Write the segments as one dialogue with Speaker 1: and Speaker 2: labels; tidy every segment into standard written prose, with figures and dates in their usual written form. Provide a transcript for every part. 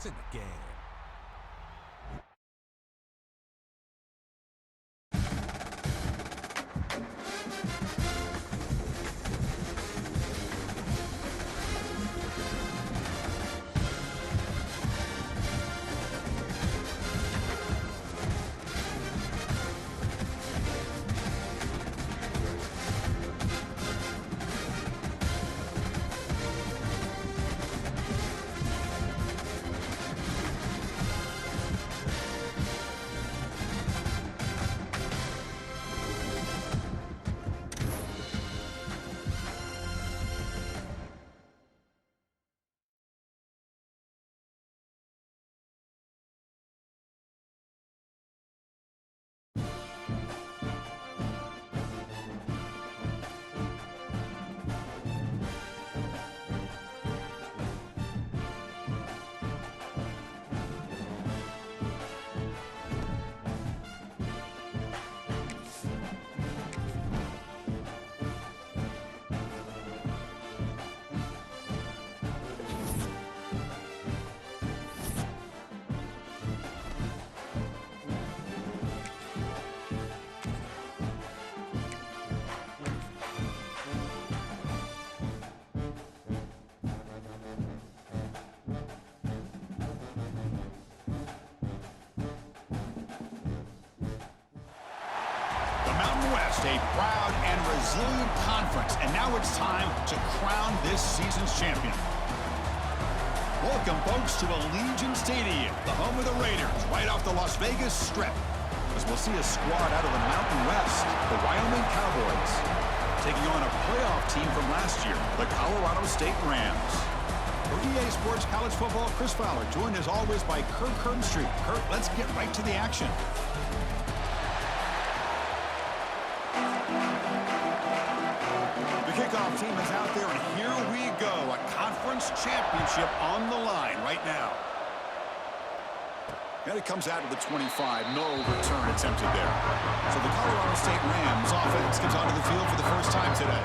Speaker 1: points in the game.
Speaker 2: West, a proud and resilient conference, and now it's time to crown this season's champion. Welcome, folks, to Allegiant Stadium, the home of the Raiders, right off the Las Vegas Strip, as we'll see a squad out of the Mountain West, the Wyoming Cowboys, taking on a playoff team from last year, the Colorado State Rams. For EA Sports College Football, Chris Fowler, joined as always by Kirk Herbstreit. Kirk, let's get right to the action. Kickoff team is out there, and here we go. A conference championship on the line right now. And it comes out of the 25. No return attempted there. So the Colorado State Rams offense comes onto the field for the first time today.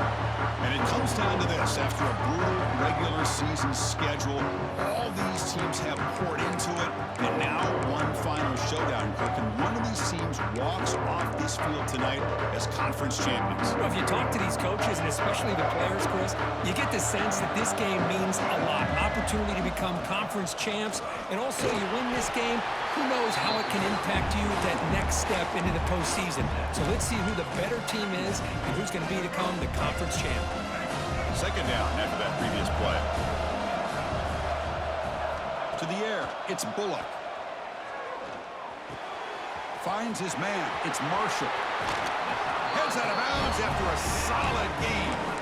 Speaker 2: And it comes down to this. After a brutal regular season schedule, all these teams have poured into it. And now one final showdown. And one of these teams walks off this field tonight as conference champions.
Speaker 3: Well, if you talk to these coaches, and especially the players, Chris, you get the sense that this game means a lot. An opportunity to become conference champs. And also, you win this game, who knows how it can impact you at that next step into the postseason. So let's see who the better team is and who's going to become the conference champ.
Speaker 2: Second down after that previous play. To the air, it's Bullock. Finds his man, it's Marshall. Heads out of bounds after a solid game.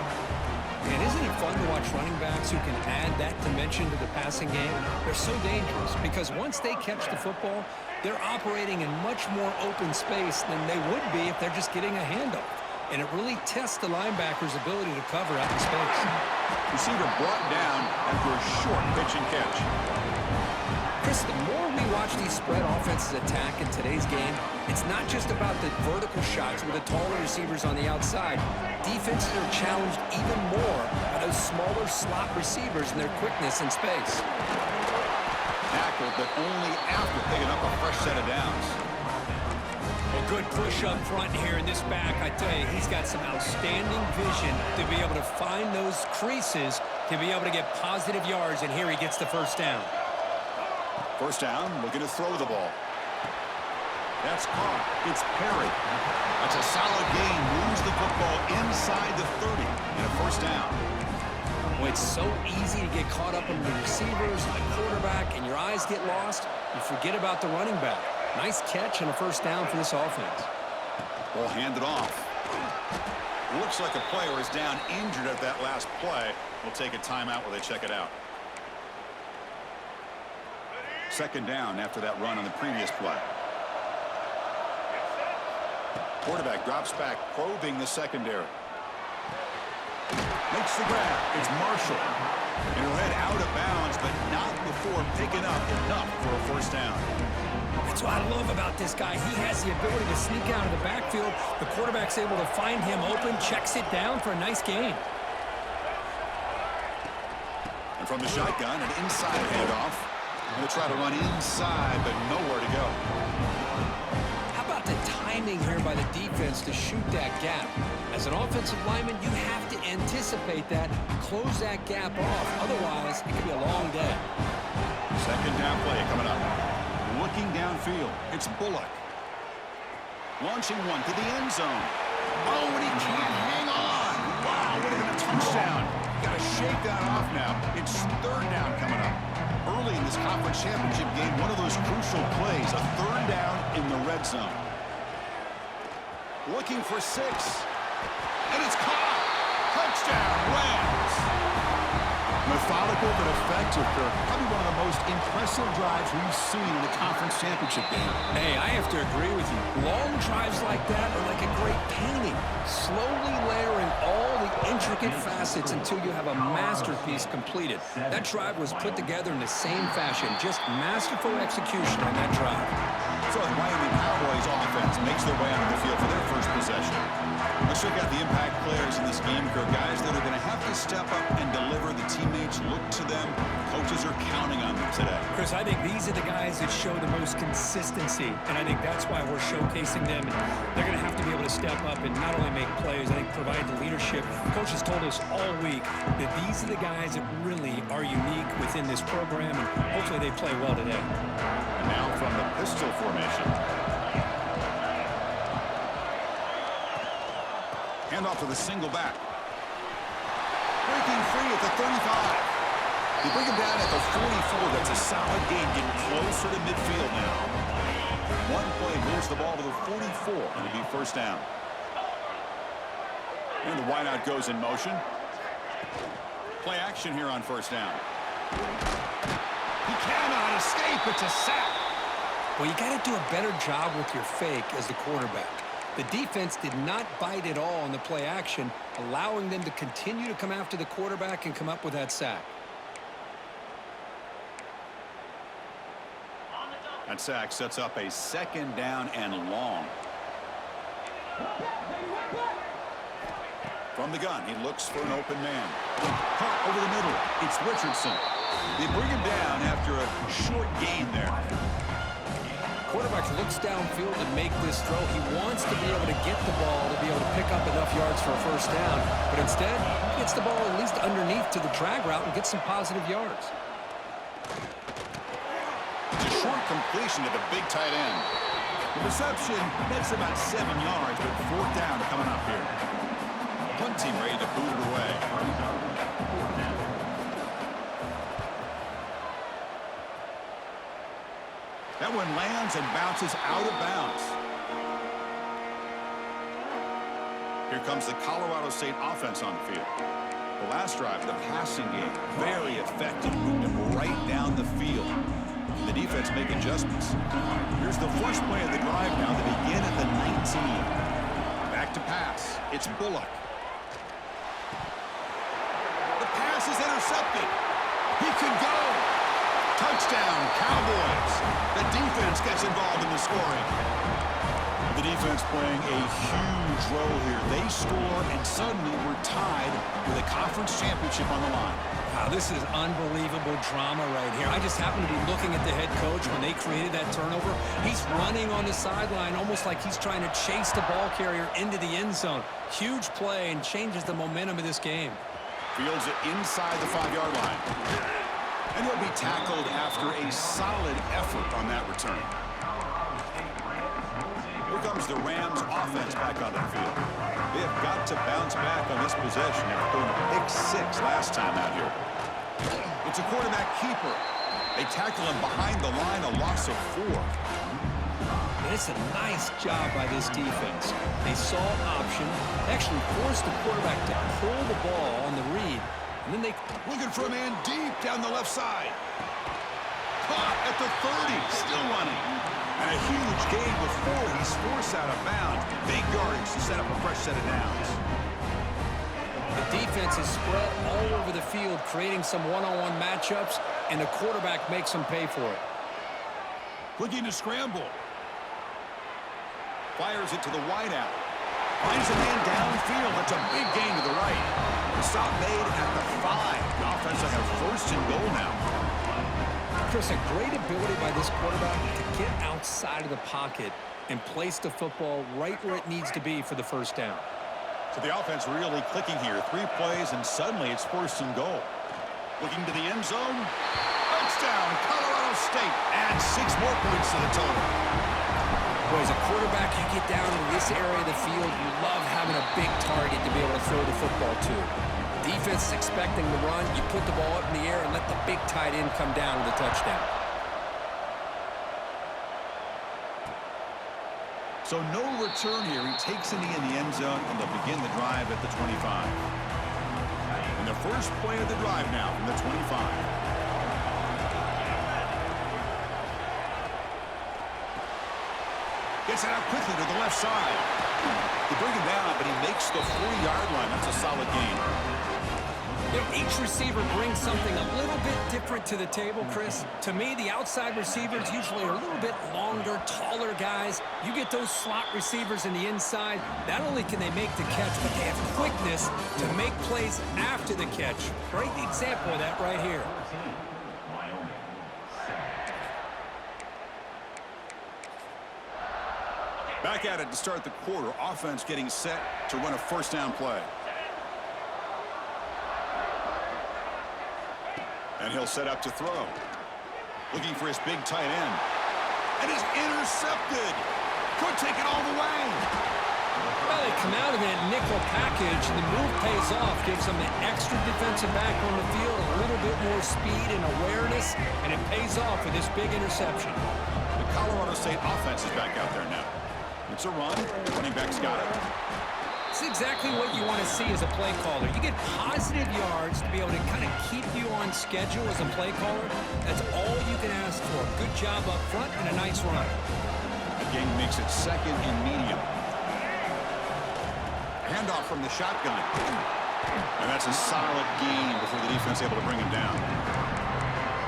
Speaker 3: And isn't it fun to watch running backs who can add that dimension to the passing game? They're so dangerous because once they catch the football, they're operating in much more open space than they would be if they're just getting a handoff. And it really tests the linebacker's ability to cover out in space.
Speaker 2: Receiver brought down after a short pitch and catch.
Speaker 3: Chris, the more we watch these spread offenses attack in today's game, it's not just about the vertical shots with the taller receivers on the outside. Defenses are challenged even more by those smaller slot receivers and their quickness in space.
Speaker 2: Tackled, but only after picking up a fresh set of downs.
Speaker 3: A good push up front here in this back. I tell you, he's got some outstanding vision to be able to find those creases to be able to get positive yards, and here he gets the first down.
Speaker 2: First down, looking to throw the ball. That's caught. It's Perry. That's a solid gain. Moves the football inside the 30 and a first down.
Speaker 3: Well, it's so easy to get caught up in the receivers and the quarterback, and your eyes get lost. You forget about the running back. Nice catch and a first down for this offense.
Speaker 2: Ball handed off. Looks like a player is down injured at that last play. We'll take a timeout while they check it out. Second down after that run on the previous play. Quarterback drops back, probing the secondary. Makes the grab. It's Marshall. And he'll head out of bounds, but not before picking up enough for a first down.
Speaker 3: That's what I love about this guy. He has the ability to sneak out of the backfield. The quarterback's able to find him open, checks it down for a nice gain.
Speaker 2: And from the shotgun, an inside handoff. Going to try to run inside, but nowhere to go.
Speaker 3: How about the timing here by the defense to shoot that gap? As an offensive lineman, you have to anticipate that, close that gap off. Otherwise, it could be a long day.
Speaker 2: Second down play coming up. Looking downfield, it's Bullock. Launching one to the end zone. Oh, and he can't hang on. Wow, would have been a touchdown. Got to shake that off now. It's third down coming up. Early in this conference championship game, one of those crucial plays, a third down in the red zone. Looking for 6. And it's caught. Touchdown, Rams. Methodical but effective, Kirk. Probably one of the most impressive drives we've seen in the conference championship game.
Speaker 3: Hey, I have to agree with you. Long drives like that are like a great painting, slowly layering all the intricate facets until you have a masterpiece completed. That drive was put together in the same fashion, just masterful execution on that drive.
Speaker 2: So the Miami Cowboys offense makes their way onto the field for their first possession. Let's check out the impact players in this game, Kirk. Guys that are going to have to step up and deliver. The teammates look to them. Coaches are counting on them today.
Speaker 3: Chris, I think these are the guys that show the most consistency, and I think that's why we're showcasing them. And they're going to have to be able to step up and not only make plays, I think provide the leadership. Coaches told us all week that these are the guys that really are unique within this program, and hopefully they play well today.
Speaker 2: And now from the pistol formation. Hand off to the single back. Breaking free at the 35. They bring him down at the 44. That's a solid gain, getting closer to midfield now. One play moves the ball to the 44. It'll be first down. And the wideout goes in motion. Play action here on first down. He cannot escape. It's a sack.
Speaker 3: Well, you got to do a better job with your fake as the quarterback. The defense did not bite at all on the play action, allowing them to continue to come after the quarterback and come up with that sack.
Speaker 2: That sack sets up a second down and long. From the gun, he looks for an open man. Caught over the middle. It's Richardson. They bring him down after a short gain there.
Speaker 3: Quarterback looks downfield to make this throw. He wants to be able to get the ball to be able to pick up enough yards for a first down. But instead, he gets the ball at least underneath to the drag route and gets some positive yards.
Speaker 2: It's a short completion to the big tight end. The reception, that's about 7 yards, but fourth down coming up here. Punt team ready to boot it away. That one lands and bounces out of bounds. Here comes the Colorado State offense on the field. The last drive, the passing game, very effective. Moved him right down the field. And the defense make adjustments. Here's the first play of the drive now. They begin at the 19. Back to pass. It's Bullock. The pass is intercepted. He could go. Touchdown, Cowboys. The defense gets involved in the scoring. The defense playing a huge role here. They score, and suddenly we're tied with a conference championship on the line.
Speaker 3: Wow, this is unbelievable drama right here. I just happen to be looking at the head coach when they created that turnover. He's running on the sideline almost like he's trying to chase the ball carrier into the end zone. Huge play and changes the momentum of this game.
Speaker 2: Fields it inside the 5-yard line. And he'll be tackled after a solid effort on that return. Here comes the Rams offense back onto the field. They have got to bounce back on this possession after throwing a pick 6 last time out here. It's a quarterback keeper. They tackle him behind the line, a loss of 4.
Speaker 3: And it's a nice job by this defense. They saw option, actually forced the quarterback to pull the ball on the read. And then they
Speaker 2: looking for a man deep down the left side. Caught at the 30, still running. And a huge gain before he's forced out of bounds. Big yardage to set up a fresh set of downs.
Speaker 3: The defense is spread all over the field, creating some one-on-one matchups, and the quarterback makes them pay for it.
Speaker 2: Looking to scramble. Fires it to the wideout. Finds a man downfield. That's a big gain to the right. The stop made at the 5. The offense will have first and goal now.
Speaker 3: Chris, a great ability by this quarterback to get outside of the pocket and place the football right where it needs to be for the first down.
Speaker 2: So the offense really clicking here. 3 plays, and suddenly it's 1st and goal. Looking to the end zone. Touchdown, Colorado State. Add 6 more points to the total.
Speaker 3: Boy, as a quarterback, you get down into this area of the field, you love having a big target to be able to throw the football to. Defense is expecting the run. You put the ball up in the air and let the big tight end come down with a touchdown.
Speaker 2: So no return here. He takes it in the end zone, and they'll begin the drive at the 25. And the first play of the drive now from the 25. Gets it out quickly to the left side. They bring him down, but he makes the 40-yard line. That's a solid gain.
Speaker 3: Each receiver brings something a little bit different to the table, Chris. To me, the outside receivers usually are a little bit longer, taller guys. You get those slot receivers in the inside, not only can they make the catch, but they have quickness to make plays after the catch. Great example of that right here.
Speaker 2: Back at it to start the quarter. Offense getting set to run a 1st down play. And he'll set up to throw. Looking for his big tight end. And is intercepted. Could take it all the way.
Speaker 3: Well, they come out of that nickel package, and the move pays off. Gives them an extra defensive back on the field, a little bit more speed and awareness, and it pays off with this big interception.
Speaker 2: The Colorado State offense is back out there now. It's a run. Running back's got it.
Speaker 3: It's exactly what you want to see as a play caller. You get positive yards to be able to kind of keep you on schedule as a play caller. That's all you can ask for. Good job up front and a nice run.
Speaker 2: The game makes it 2nd and medium. Handoff from the shotgun. And that's a solid gain before the defense able to bring him down.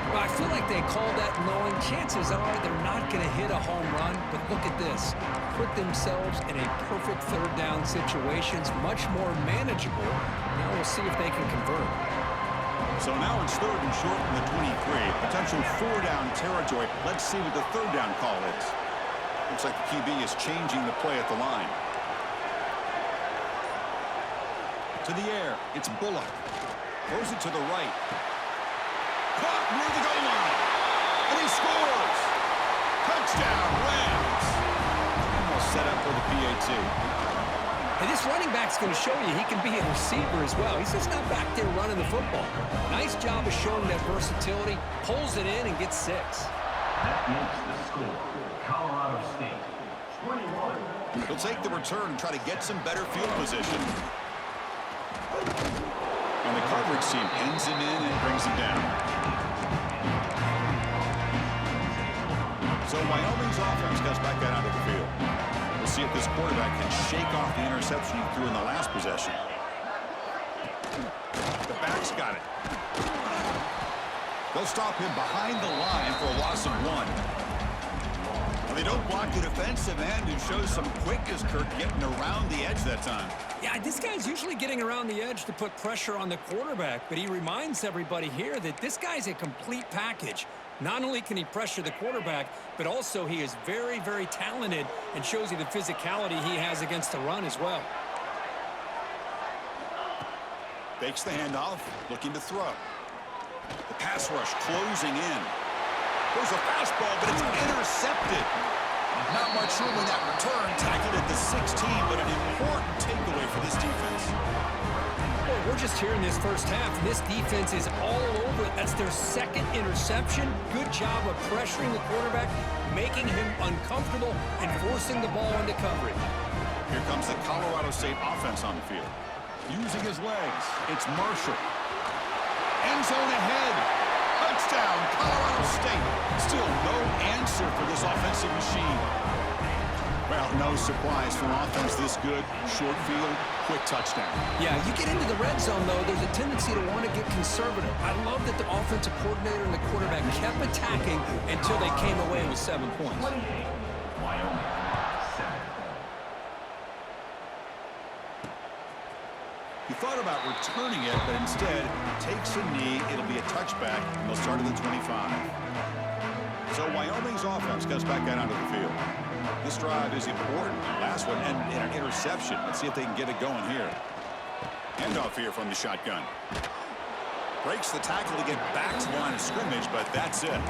Speaker 3: Well, I feel like they called that knowing chances are they're not going to hit a home run, but look at this. Put themselves in a perfect 3rd down situations, much more manageable. Now we'll see if they can convert.
Speaker 2: So now it's 3rd and short from the 23. Potential 4-down territory. Let's see what the 3rd down call is. Looks like the QB is changing the play at the line. To the air. It's Bullock. Throws it to the right. Caught near the goal line. And he scores. Touchdown, Rams. And we'll set up for the PAT.
Speaker 3: And this running back's going to show you he can be a receiver as well. He's just not back there running the football. Nice job of showing that versatility. Pulls it in and gets 6.
Speaker 1: That makes the score. Colorado State, 21.
Speaker 2: He'll take the return and try to get some better field position. And the coverage team ends him in and brings him down. So Wyoming's offense comes back out onto the field. We'll see if this quarterback can shake off the interception he threw in the last possession. The back's got it. They'll stop him behind the line for a loss of 1. Well, they don't block the defensive end, who shows some quickness, Kirk, getting around the edge that time.
Speaker 3: Yeah, this guy's usually getting around the edge to put pressure on the quarterback, but he reminds everybody here that this guy's a complete package. Not only can he pressure the quarterback, but also he is very, very talented and shows you the physicality he has against the run as well.
Speaker 2: Fakes the handoff, looking to throw. The pass rush closing in. There's a fastball, but it's intercepted. Not much room in that return. Tackled at the 16, but an important takeaway for this defense.
Speaker 3: Boy, we're just here in this first half, and this defense is all over it. That's their 2nd interception. Good job of pressuring the quarterback, making him uncomfortable, and forcing the ball into coverage.
Speaker 2: Here comes the Colorado State offense on the field. Using his legs, it's Marshall. End zone ahead. Touchdown, Colorado State. Still no answer for this offensive machine. Well, no surprise from offense this good. Short field, quick touchdown.
Speaker 3: Yeah, you get into the red zone, though, there's a tendency to want to get conservative. I love that the offensive coordinator and the quarterback kept attacking until they came away with 7 points.
Speaker 1: 28. Wyoming, 7.
Speaker 2: 3 thought about returning it, but instead takes a knee. It'll be a touchback, and they'll start at the 25. So Wyoming's offense comes back out onto the field. This drive is important. Last one and an interception. Let's see if they can get it going here. Handoff here from the shotgun. Breaks the tackle to get back to the line of scrimmage, but that's it.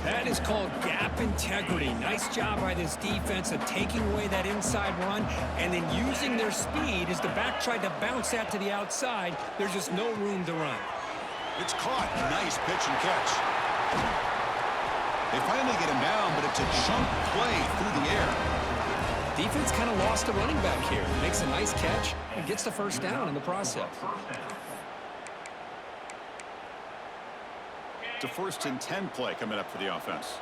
Speaker 3: That is called gap integrity. Nice job by this defense of taking away that inside run and then using their speed as the back tried to bounce that to the outside. There's just no room to run.
Speaker 2: It's caught. Nice pitch and catch. They finally get him down, but it's a chunk play through the air.
Speaker 3: Defense kind of lost a running back here. Makes a nice catch and gets the first down in the process.
Speaker 2: It's a 1st and 10 play coming up for the offense.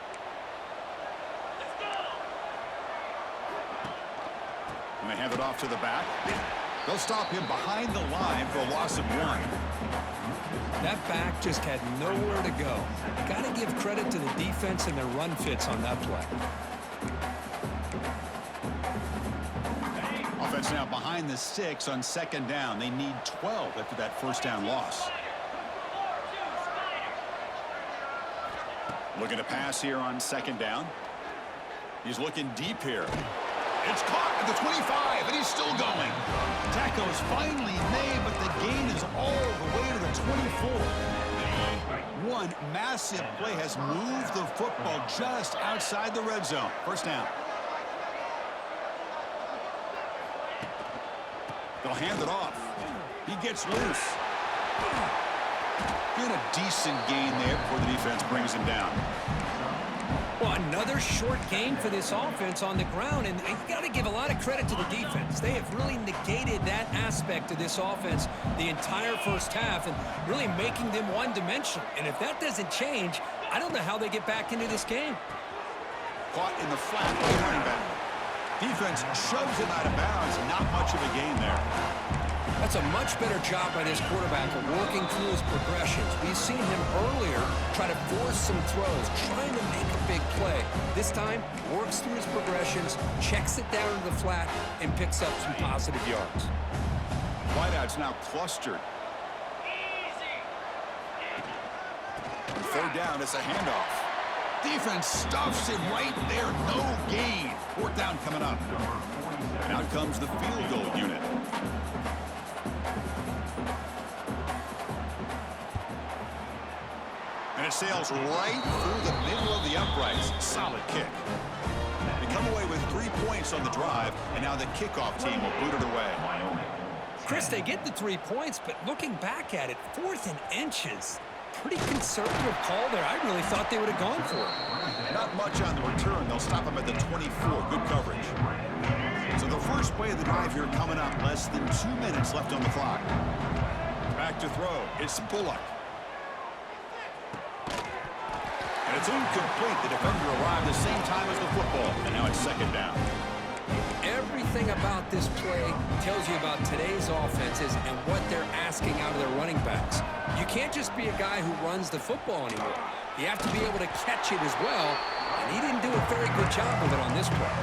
Speaker 2: And they hand it off to the back. They'll stop him behind the line for a loss of 1.
Speaker 3: That back just had nowhere to go. Got to give credit to the defense and their run fits on that play.
Speaker 2: Offense now behind the 6 on 2nd down. They need 12 after that 1st down loss. Looking to pass here on 2nd down. He's looking deep here. It's caught at the 25, and he's still going. Tackle is finally made, but the gain is all the way to the 24. One massive play has moved the football just outside the red zone. 1st down. They'll hand it off. He gets loose. Get a decent gain there before the defense brings him down.
Speaker 3: Well, another short gain for this offense on the ground, and you got to give a lot of credit to the defense. They have really negated that aspect of this offense the entire 1st half and really making them one-dimensional. And if that doesn't change, I don't know how they get back into this game.
Speaker 2: Caught in the flat by the running back. Defense shoves him out of bounds. Not much of a gain there.
Speaker 3: That's a much better job by this quarterback of working through his progressions. We've seen him earlier try to force some throws, trying to make a big play. This time, works through his progressions, checks it down to the flat, and picks up some positive yards.
Speaker 2: Wideouts now clustered. 3rd down, it's a handoff. Defense stuffs it right there. No gain. 4th down coming up. And out comes the field goal unit. And it sails right through the middle of the uprights. Solid kick. They come away with 3 points on the drive, and now the kickoff team will boot it away.
Speaker 3: Chris, they get the 3 points, but looking back at it, 4th and inches. Pretty conservative call there. I really thought they would have gone for it.
Speaker 2: Not much on the return. They'll stop him at the 24. Good coverage. So the first play of the drive here coming up. Less than 2 minutes left on the clock. Back to throw. It's Bullock. And it's incomplete. The defender arrived the same time as the football. And now it's 2nd down.
Speaker 3: Everything about this play tells you about today's offenses and what they're asking out of their running backs. You can't just be a guy who runs the football anymore. You have to be able to catch it as well, and he didn't do a very good job with it on this play.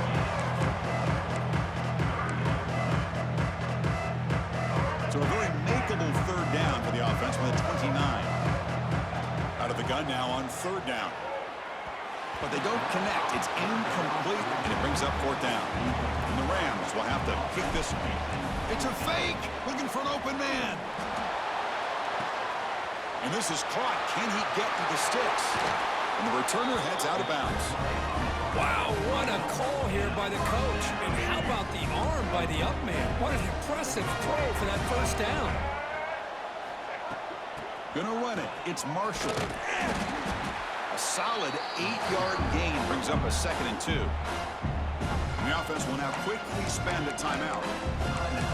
Speaker 2: So a very makeable 3rd down for the offense with a 29. Out of the gun now on 3rd down. But they don't connect. It's incomplete, and it brings up 4th down. And the Rams will have to kick this one. It's a fake, looking for an open man. And this is caught. Can he get to the sticks? And the returner heads out of bounds.
Speaker 3: Wow, what a call here by the coach. And how about the arm by the up man? What an impressive throw for that 1st down.
Speaker 2: Gonna run it. It's Marshall. A solid 8-yard gain brings up a 2nd and 2. And the offense will now quickly spend a timeout.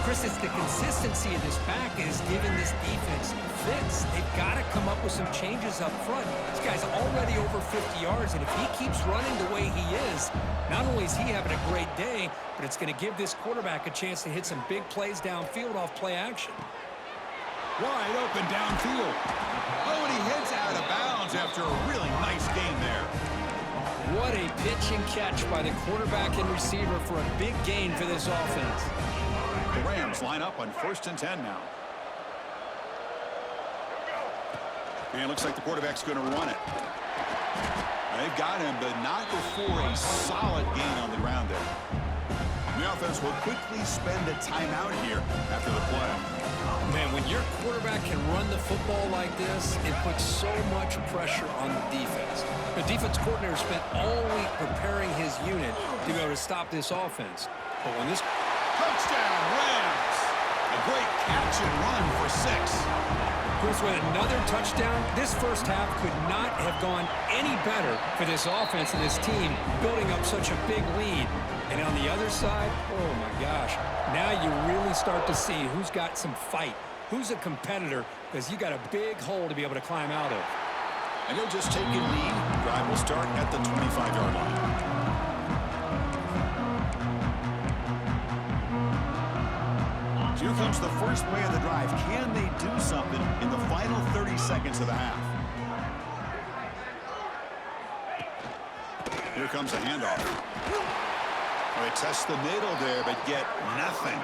Speaker 3: Chris, it's the consistency of this back that has given this defense fits. They've got to come up with some changes up front. This guy's already over 50 yards, and if he keeps running the way he is, not only is he having a great day, but it's going to give this quarterback a chance to hit some big plays downfield off play action.
Speaker 2: Wide open downfield. Oh, and he heads out of bounds after a really nice game there.
Speaker 3: What a pitch and catch by the quarterback and receiver for a big gain for this offense.
Speaker 2: The Rams line up on 1st and 10 now. And it looks like the quarterback's going to run it. They've got him, but not before a solid gain on the ground there. The offense will quickly spend a timeout here after the play.
Speaker 3: Man, when your quarterback can run the football like this, it puts so much pressure on the defense. The defense coordinator spent all week preparing his unit to go to stop this offense. But when this...
Speaker 2: Touchdown, Rams! A great catch and run for 6.
Speaker 3: Chris, with another touchdown, this first half could not have gone any better for this offense and this team, building up such a big lead. And on the other side, oh my gosh, now you really start to see who's got some fight, who's a competitor, because you got a big hole to be able to climb out of.
Speaker 2: And he'll just take a lead. Drive will start at the 25-yard line. Here comes the first play of the drive. Can they do something in the final 30 seconds of the half? Here comes a handoff. They test the middle there, but get nothing.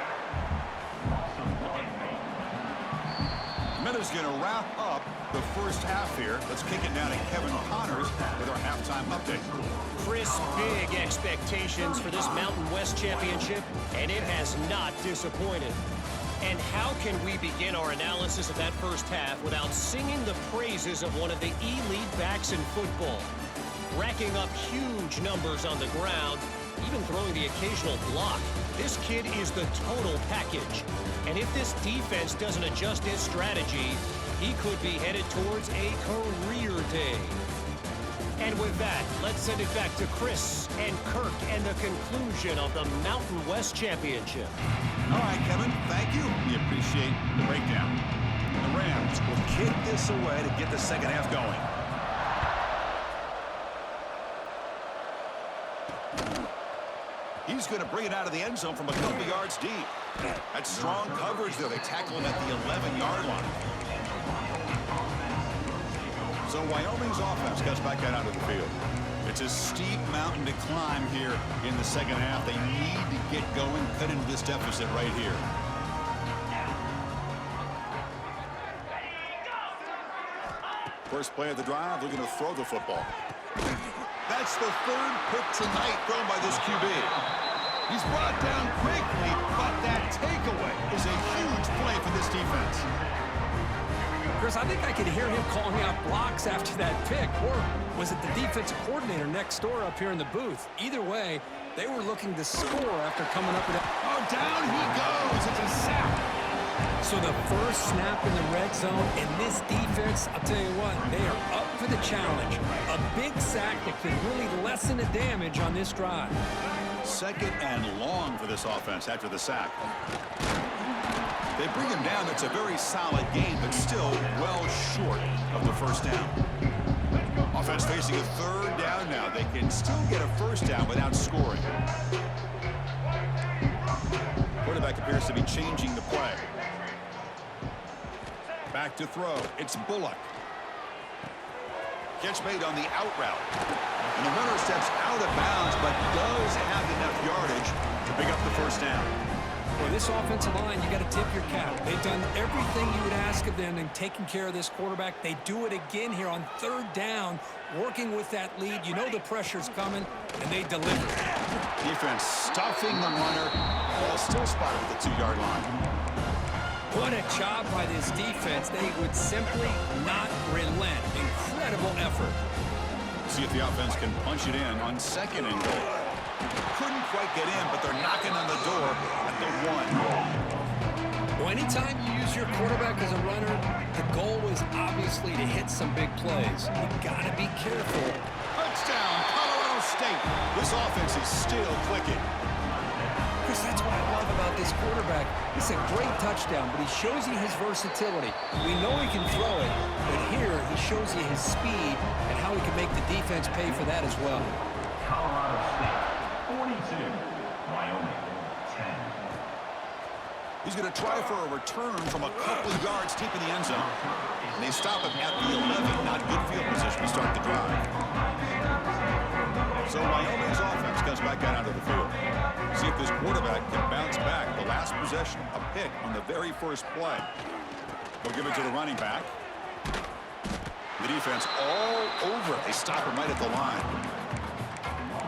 Speaker 2: Miller's going to wrap up the first half here. Let's kick it down to Kevin Connors with our halftime update.
Speaker 4: Chris, big expectations for this Mountain West Championship, and it has not disappointed. And how can we begin our analysis of that first half without singing the praises of one of the elite backs in football? Racking up huge numbers on the ground, even throwing the occasional block. This kid is the total package. And if this defense doesn't adjust his strategy, he could be headed towards a career day. And with that, let's send it back to Chris and Kirk and the conclusion of the Mountain West Championship.
Speaker 2: All right, Kevin, thank you. We appreciate the breakdown. The Rams will kick this away to get the second half going. He's going to bring it out of the end zone from a couple yards deep. That's strong coverage there. They tackle him at the 11-yard line. So Wyoming's offense gets back out of the field. It's a steep mountain to climb here in the second half. They need to get going, cut into this deficit right here. First play of the drive, looking to throw the football. That's the third pick tonight thrown by this QB. He's brought down quickly, but that takeaway is a huge play for this defense.
Speaker 3: Chris, I think I could hear him calling out blocks after that pick. Or was it the defensive coordinator next door up here in the booth? Either way, they were looking to score after coming up with it.
Speaker 2: Oh, down he goes. It's a sack.
Speaker 3: So the first snap in the red zone, and this defense, I'll tell you what, they are up for the challenge. A big sack that could really lessen the damage on this drive.
Speaker 2: Second and long for this offense after the sack. They bring him down. It's a very solid game, but still well short of the first down. Offense facing a third down now. They can still get a first down without scoring. Quarterback appears to be changing the play. Back to throw. It's Bullock. Catch made on the out route. And the runner steps out of bounds, but does have enough yardage to pick up the first down.
Speaker 3: For this offensive line, you got to tip your cap. They've done everything you would ask of them in taking care of this quarterback. They do it again here on third down, working with that lead. You know the pressure's coming, and they deliver.
Speaker 2: Defense stuffing the runner. Ball still spotted at the 2-yard line.
Speaker 3: What a job by this defense. They would simply not relent. Incredible effort.
Speaker 2: See if the offense can punch it in on second and goal. Couldn't quite get in, but they're knocking on the door at the 1.
Speaker 3: Well, anytime you use your quarterback as a runner, the goal is obviously to hit some big plays. You got to be careful.
Speaker 2: Touchdown, Colorado State. This offense is still clicking.
Speaker 3: Chris, that's what I love about this quarterback. It's a great touchdown, but he shows you his versatility. We know he can throw it, but here he shows you his speed and how he can make the defense pay for that as well.
Speaker 1: Colorado State, 42. Wyoming, 10.
Speaker 2: He's going to try for a return from a couple yards deep in the end zone. And they stop him at the 11. Not good field position to start the drive. So Wyoming's offense comes back out onto the field. See if this quarterback can bounce back. The last possession, a pick on the very first play. They'll give it to the running back. The defense all over it. They stop him right at the line.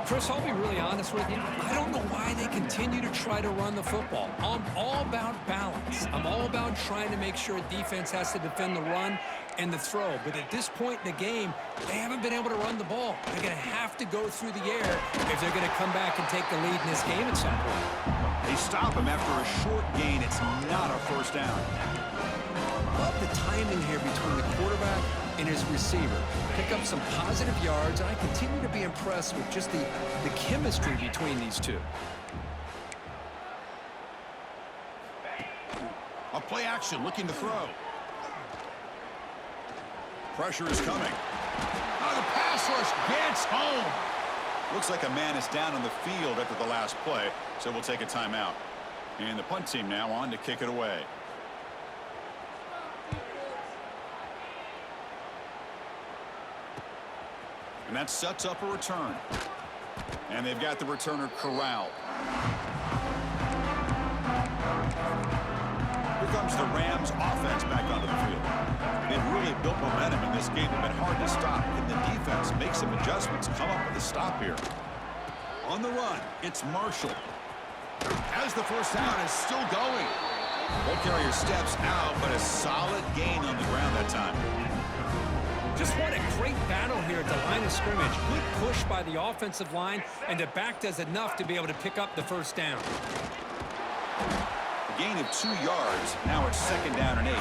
Speaker 3: Chris, I'll be really honest with you. I don't know why they continue to try to run the football. I'm all about balance. I'm all about trying to make sure defense has to defend the run and the throw. But at this point in the game, they haven't been able to run the ball. They're going to have to go through the air if they're going to come back and take the lead in this game at some point.
Speaker 2: They stop him after a short gain. It's not a first down.
Speaker 3: Love the timing here between the quarterback and his receiver. Pick up some positive yards, and I continue to be impressed with just the chemistry between these two.
Speaker 2: A play action, looking to throw. Pressure is coming. Oh, the pass rush gets home. Looks like a man is down on the field after the last play, so we'll take a timeout. And the punt team now on to kick it away. And that sets up a return. And they've got the returner corralled. Here comes the Rams offense back onto the field. They've really built momentum in this game. They've been hard to stop. Can the defense make some adjustments, come up with a stop here? On the run, it's Marshall. As the first down is still going. Ball carrier steps out, but a solid gain on the ground that time.
Speaker 3: Just what a great battle here at the line of scrimmage. Good push by the offensive line, and the back does enough to be able to pick up the first down.
Speaker 2: A gain of 2 yards. Now it's second down and 8.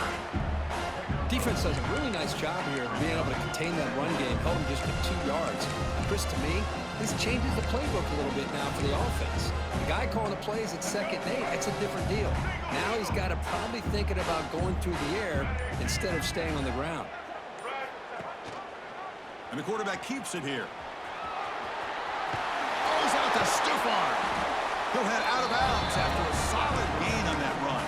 Speaker 3: Defense does a really nice job here of being able to contain that run game, held them just to 2 yards. Chris, to me, this changes the playbook a little bit now for the offense. The guy calling the plays at second and 8, that's a different deal. Now he's got to probably thinking about going through the air instead of staying on the ground.
Speaker 2: And the quarterback keeps it here. Goes out to stiff arm. He'll head out of bounds after a solid gain on that run.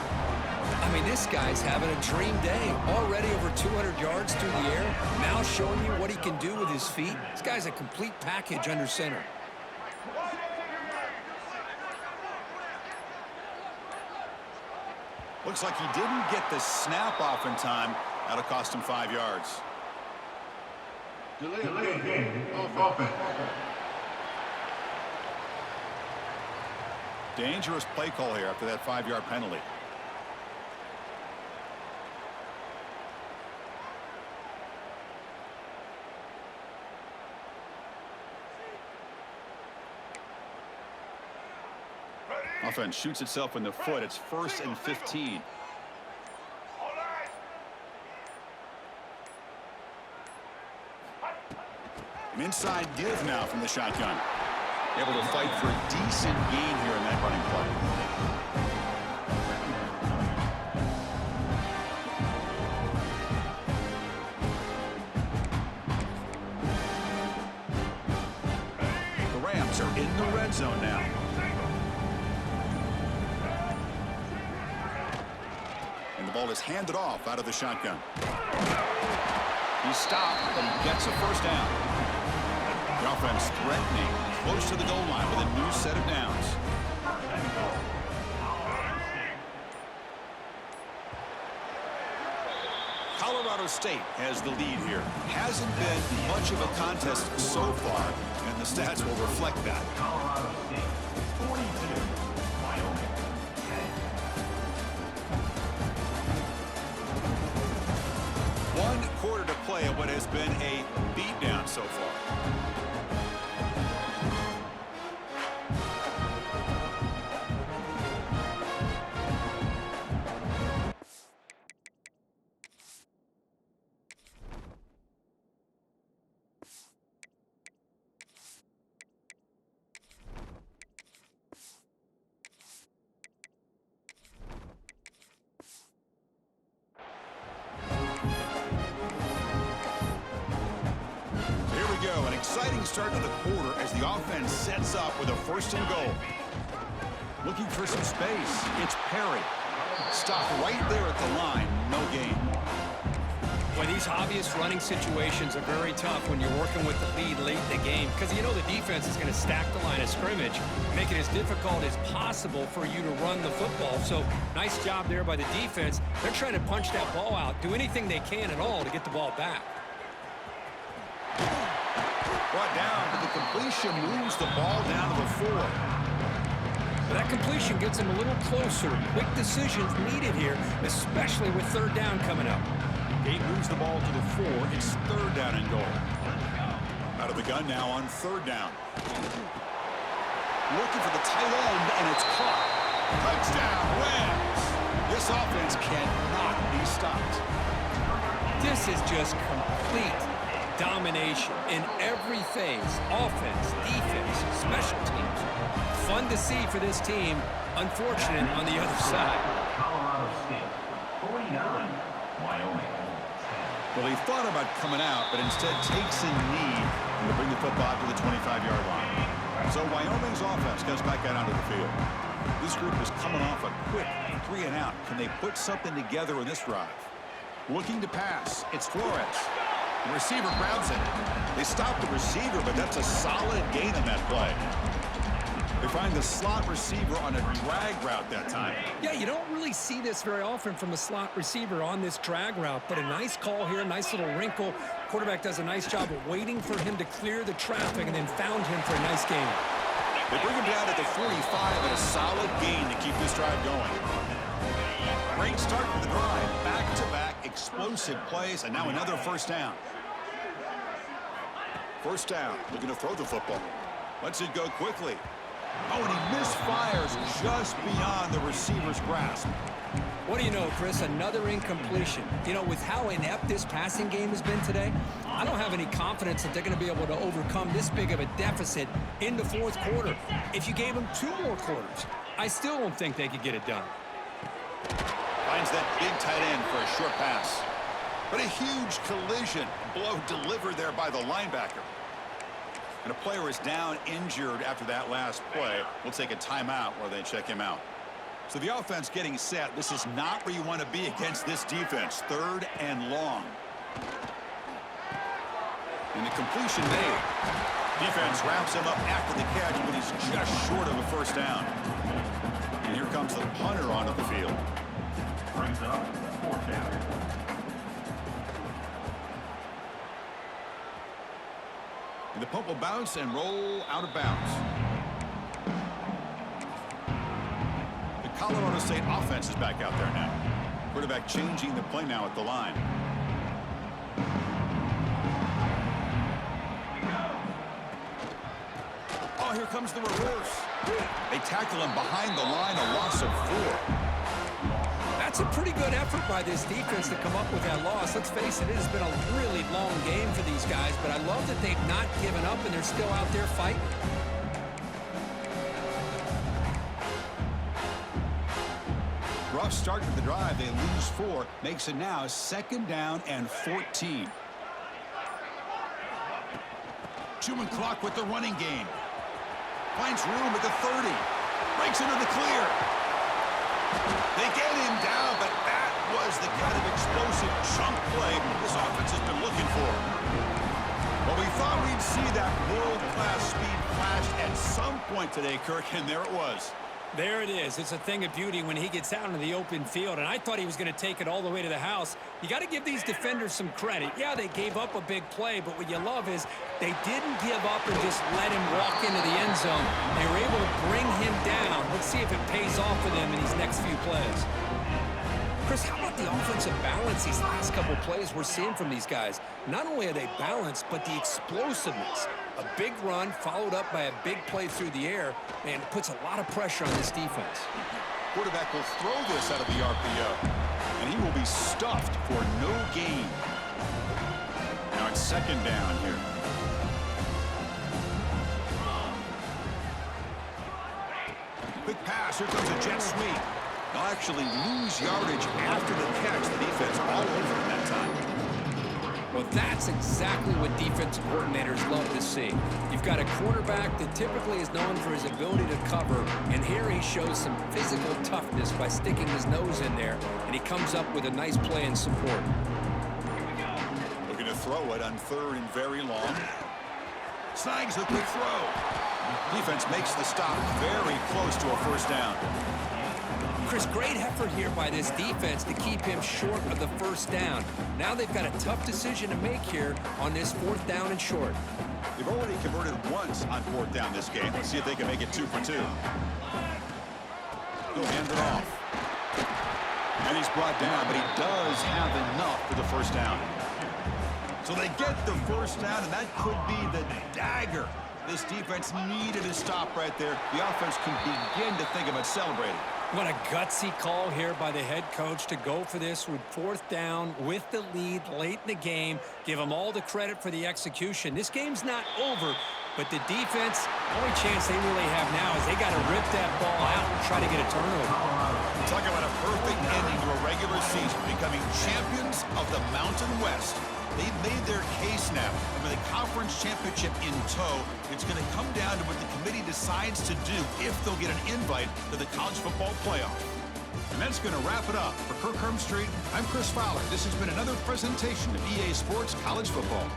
Speaker 3: I mean, this guy's having a dream day. Already over 200 yards through the air. Now showing you what he can do with his feet. This guy's a complete package under center.
Speaker 2: Looks like he didn't get the snap off in time. That'll cost him 5 yards.
Speaker 1: Delayed game of offense.
Speaker 2: Dangerous play call here after that 5-yard penalty. Offense shoots itself in the foot. It's 1st and 15. An inside give now from the shotgun. Able to fight for a decent gain here in that running play. The Rams are in the red zone now. And the ball is handed off out of the shotgun. He stopped, but he gets a first down. The offense threatening, close to the goal line with a new set of downs. Colorado State has the lead here. Hasn't been much of a contest so far, and the stats will reflect that.
Speaker 1: Colorado State, 42. Wyoming, 10.
Speaker 2: 1 quarter to play at what has been a beatdown so far. An exciting start to the quarter as the offense sets up with a 1st and goal. Looking for some space. It's Perry. Stopped right there at the line. No gain.
Speaker 3: Well, these obvious running situations are very tough when you're working with the lead late in the game because you know the defense is going to stack the line of scrimmage, make it as difficult as possible for you to run the football. So nice job there by the defense. They're trying to punch that ball out, do anything they can at all to get the ball back.
Speaker 2: Brought down, but the completion moves the ball down to the 4.
Speaker 3: But that completion gets him a little closer. Quick decisions needed here, especially with third down coming up.
Speaker 2: Gate moves the ball to the 4. It's third down and goal. Out of the gun now on third down. Looking for the tight end, and it's caught. Touchdown, Rams. This offense cannot be stopped.
Speaker 3: This is just complete domination in every phase. Offense, defense, special teams. Fun to see for this team. Unfortunate on the other side.
Speaker 1: Colorado State, 49, Wyoming.
Speaker 2: Well, he thought about coming out, but instead takes a knee to bring the football to the 25-yard line. So Wyoming's offense goes back out onto the field. This group is coming off a quick 3 and out. Can they put something together in this drive? Looking to pass. It's Flores. The receiver grabs it. They stop the receiver, but that's a solid gain on that play. They find the slot receiver on a drag route that time.
Speaker 3: Yeah, you don't really see this very often from a slot receiver on this drag route, but a nice call here, nice little wrinkle. Quarterback does a nice job of waiting for him to clear the traffic and then found him for a nice gain.
Speaker 2: They bring him down at the 45 and a solid gain to keep this drive going. Great start for the drive. Back-to-back explosive plays, and now another first down. First down, looking to throw the football. Lets it go quickly. Oh, and he misfires just beyond the receiver's grasp.
Speaker 3: What do you know, Chris? Another incompletion. You know, with how inept this passing game has been today, I don't have any confidence that they're going to be able to overcome this big of a deficit in the fourth quarter. If you gave them 2 more quarters, I still don't think they could get it done.
Speaker 2: Finds that big tight end for a short pass. But a huge collision. Blow delivered there by the linebacker. And a player is down injured after that last play. We'll take a timeout while they check him out. So the offense getting set. This is not where you want to be against this defense. Third and long. And the completion made. Defense wraps him up after the catch, but he's just short of a first down. And here comes the punter onto the field.
Speaker 1: Brings up fourth down.
Speaker 2: And the punt will bounce and roll out of bounds. The Colorado State offense is back out there now. Quarterback changing the play now at the line. Oh, here comes the reverse. They tackle him behind the line, a loss of 4.
Speaker 3: That's a pretty good effort by this defense to come up with that loss. Let's face it, it has been a really long game for these guys, but I love that they've not given up and they're still out there fighting.
Speaker 2: Rough start to the drive. They lose 4. Makes it now 2nd down and 14. Chewing clock with the running game. Finds room at the 30. Breaks into the clear. They get him down, but that was the kind of explosive chunk play this offense has been looking for. Well, we thought we'd see that world-class speed flash at some point today, Kirk, and there it was.
Speaker 3: There it is. It's a thing of beauty when he gets out into the open field, and I thought he was going to take it all the way to the house. You got to give these defenders some credit. Yeah, they gave up a big play, but what you love is they didn't give up and just let him walk into the end zone. They were able to bring him down. Let's see if it pays off for them in these next few plays. Chris, how about the offensive balance these last couple plays we're seeing from these guys? Not only are they balanced, but the explosiveness. A big run followed up by a big play through the air, and it puts a lot of pressure on this defense.
Speaker 2: Quarterback will throw this out of the RPO, and he will be stuffed for no gain. Now it's 2nd down here. Quick pass. Here comes a jet sweep. They'll actually lose yardage after the catch. The defense all over him that time.
Speaker 3: Well, that's exactly what defensive coordinators love to see. You've got a quarterback that typically is known for his ability to cover, and here he shows some physical toughness by sticking his nose in there, and he comes up with a nice play and support.
Speaker 2: throw it on 3rd and very long. Snags the quick throw. Defense makes the stop very close to a first down.
Speaker 3: Chris, great effort here by this defense to keep him short of the first down. Now they've got a tough decision to make here on this 4th down and short.
Speaker 2: They've already converted once on 4th down this game. Let's see if they can make it 2 for 2. He'll hand it off. And he's brought down, but he does have enough for the first down. So they get the first down, and that could be the dagger. This defense needed a stop right there. The offense can begin to think about celebrating.
Speaker 3: What a gutsy call here by the head coach to go for this with 4th down with the lead late in the game. Give them all the credit for the execution. This game's not over, but the defense, only chance they really have now is they got to rip that ball out and try to get a turnover.
Speaker 2: Talk about a perfect ending to a regular season, becoming champions of the Mountain West. They've made their case now, and with the conference championship in tow, it's going to come down to what the committee decides to do if they'll get an invite to the college football playoff. And that's going to wrap it up. For Kirk Street, I'm Chris Fowler. This has been another presentation of EA Sports College Football.